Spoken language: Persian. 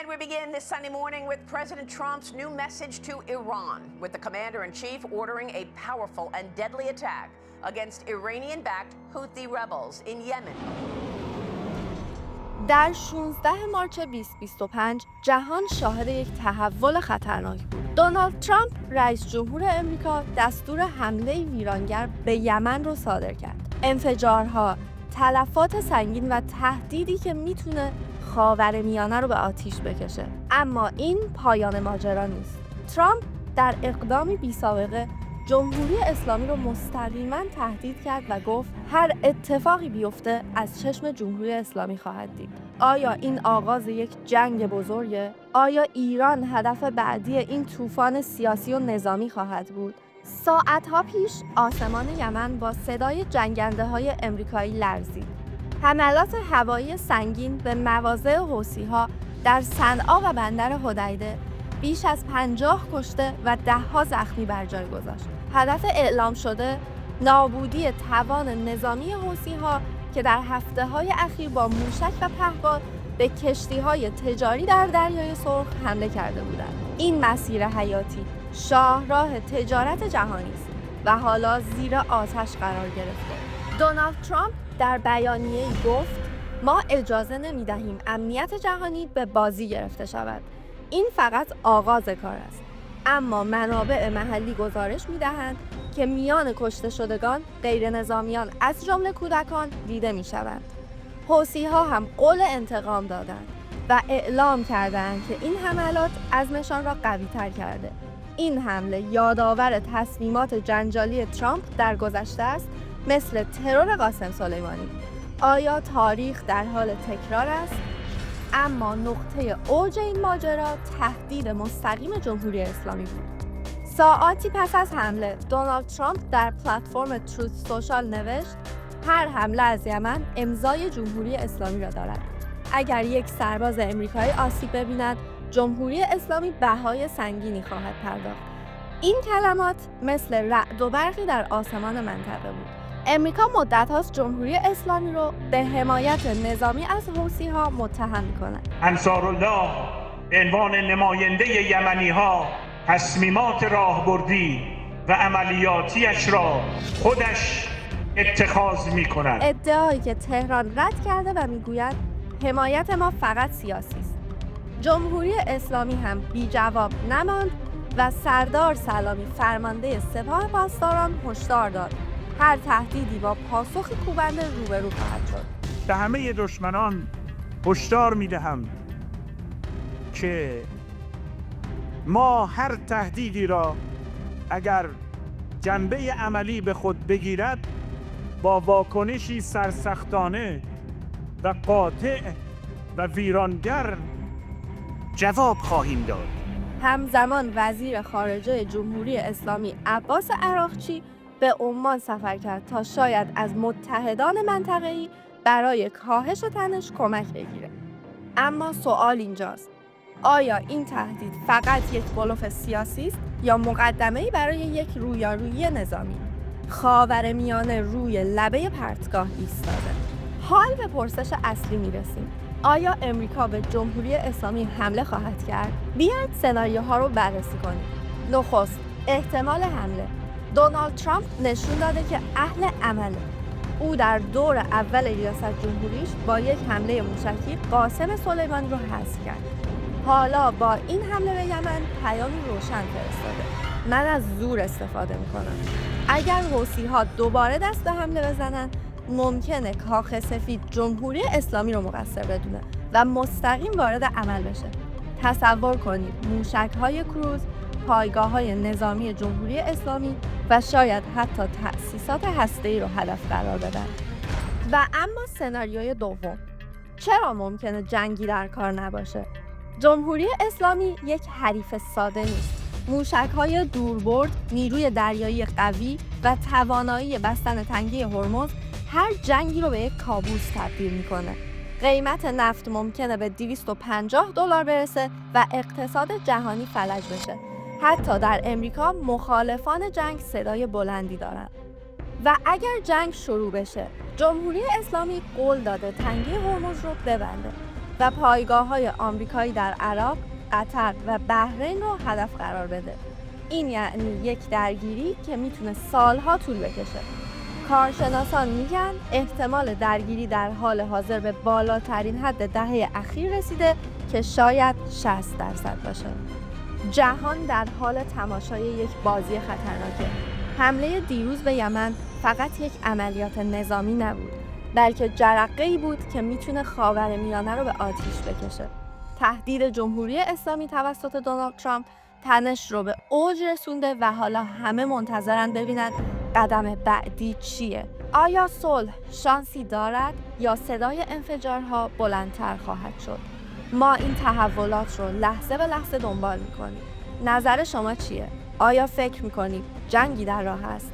And we begin this Sunday morning with President Trump's new message to Iran, with the commander-in-chief ordering a powerful and deadly attack against Iranian-backed Houthi rebels in Yemen. در 16 مارس 2025 جهان شاهد یک تحول خطرناک بود. دونالد ترامپ رئیس جمهور امریکا دستور حمله ویرانگر به یمن رو صادر کرد. انفجارها، تلفات سنگین و تهدیدی که میتونه خاورمیانه رو به آتیش بکشه. اما این پایان ماجرا نیست. ترامپ در اقدامی بی‌سابقه جمهوری اسلامی رو مستقیما تهدید کرد و گفت هر اتفاقی بیفته از چشم جمهوری اسلامی خواهد دید. آیا این آغاز یک جنگ بزرگه؟ آیا ایران هدف بعدی این طوفان سیاسی و نظامی خواهد بود؟ ساعتها پیش آسمان یمن با صدای جنگنده‌های امریکایی لرزید. حملات هوایی سنگین به مواضع حوثی‌ها در صنعا و بندر حدیده بیش از 50 کشته و ده‌ها زخمی بر جای گذاشت. هدف اعلام شده نابودی توان نظامی حوثی‌ها که در هفته‌های اخیر با موشک و پهپاد به کشتی‌های تجاری در دریای سرخ حمله کرده بودند. این مسیر حیاتی شاهراه تجارت جهانی است و حالا زیر آتش قرار گرفته. دونالد ترامپ در بیانیه‌ای گفت ما اجازه نمی‌دهیم امنیت جهانی به بازی گرفته شود. این فقط آغاز کار است. اما منابع محلی گزارش می‌دهند که میان کشته شدگان غیر نظامیان از جمله کودکان دیده می‌شوند. حوثی‌ها هم قول انتقام دادند و اعلام کردند که این حملات عزمشان را قوی‌تر کرده. این حمله یادآور تصمیمات جنجالی ترامپ در گذشته است، مثل ترور قاسم سلیمانی. آیا تاریخ در حال تکرار است؟ اما نقطه اوج این ماجرا تهدید مستقیم جمهوری اسلامی بود. ساعاتی پس از حمله، دونالد ترامپ در پلتفرم تروت سوشال نوشت هر حمله از یمن امضای جمهوری اسلامی را دارد. اگر یک سرباز امریکایی آسیب ببیند، جمهوری اسلامی بهای سنگینی خواهد پرداخت. این کلمات مثل رعد و برقی در آسمان منطقه بود. امریکا مدت‌هاست جمهوری اسلامی رو به حمایت نظامی از حوثی‌ها متهم می‌کند. انصارالله به عنوان نماینده یمنی‌ها تصمیمات راهبردی و عملیاتیش را خودش اتخاذ می‌کند. ادعایی که تهران رد کرده و می‌گوید حمایت ما فقط سیاسی است. جمهوری اسلامی هم بی جواب نماند و سردار سلامی فرمانده سپاه پاسداران هشدار داد هر تهدیدی با پاسخ کوبنده روبرو خواهد شد. به همه دشمنان هشدار می‌دهم که ما هر تهدیدی را اگر جنبه عملی به خود بگیرد با واکنشی سرسختانه و قاطع و ویرانگر جواب خواهیم داد. همزمان وزیر خارجه جمهوری اسلامی عباس عراقچی به عمان سفر کرد تا شاید از متحدان منطقه‌ای برای کاهش تنش کمک بگیره. اما سوال اینجاست: آیا این تهدید فقط یک بلوف سیاسی است یا مقدمه‌ای برای یک رویارویی نظامی؟ خاورمیانه روی لبه پرتگاه ایستاده. حال به پرسش اصلی میرسیم: آیا امریکا به جمهوری اسلامی حمله خواهد کرد؟ بیایید سناریوها رو بررسی کنیم. نخست، احتمال حمله. دونالد ترامپ نشون داده که اهل عمله. او در دور اول ریاست جمهوریش با یک حمله موشکی قاسم سلیمانی رو حذف کرد. حالا با این حمله به یمن پیامی روشن فرستاده: من از زور استفاده میکنم. اگر حوثی‌ها دوباره دست به حمله بزنن، ممکنه کاخ سفید جمهوری اسلامی رو مقصر بدونه و مستقیم وارد عمل بشه. تصور کنید موشک‌های کروز، پایگاه‌های نظامی جمهوری اسلامی و شاید حتی تأسیسات هسته‌ای رو هدف قرار بدن. و اما سناریوی دوم، چرا ممکنه جنگی در کار نباشه؟ جمهوری اسلامی یک حریف ساده نیست. موشک‌های دوربرد، نیروی دریایی قوی و توانایی بستن تنگه هرمز هر جنگی رو به یک کابوس تبدیل میکنه. قیمت نفت ممکنه به $250 برسه و اقتصاد جهانی فلج بشه. حتی در امریکا مخالفان جنگ صدای بلندی دارن. و اگر جنگ شروع بشه، جمهوری اسلامی قول داده تنگه هرمز رو ببنده. و پایگاه‌های آمریکایی در عراق، قطر و بحرین رو هدف قرار بده. این یعنی یک درگیری که میتونه سالها طول بکشه. کارشناسان میگن احتمال درگیری در حال حاضر به بالاترین حد دهه اخیر رسیده که شاید 60% باشه. جهان در حال تماشای یک بازی خطرناکه. حمله دیروز به یمن فقط یک عملیات نظامی نبود، بلکه جرقه‌ای بود که میتونه خاورمیانه رو به آتیش بکشه. تهدید جمهوری اسلامی توسط دونالد ترامپ تنش رو به اوج رسونده و حالا همه منتظرن ببینن قدم بعدی چیه. آیا صلح شانسی دارد یا صدای انفجارها بلندتر خواهد شد؟ ما این تحولات رو لحظه به لحظه دنبال میکنیم. نظر شما چیه؟ آیا فکر میکنید جنگی در راه است؟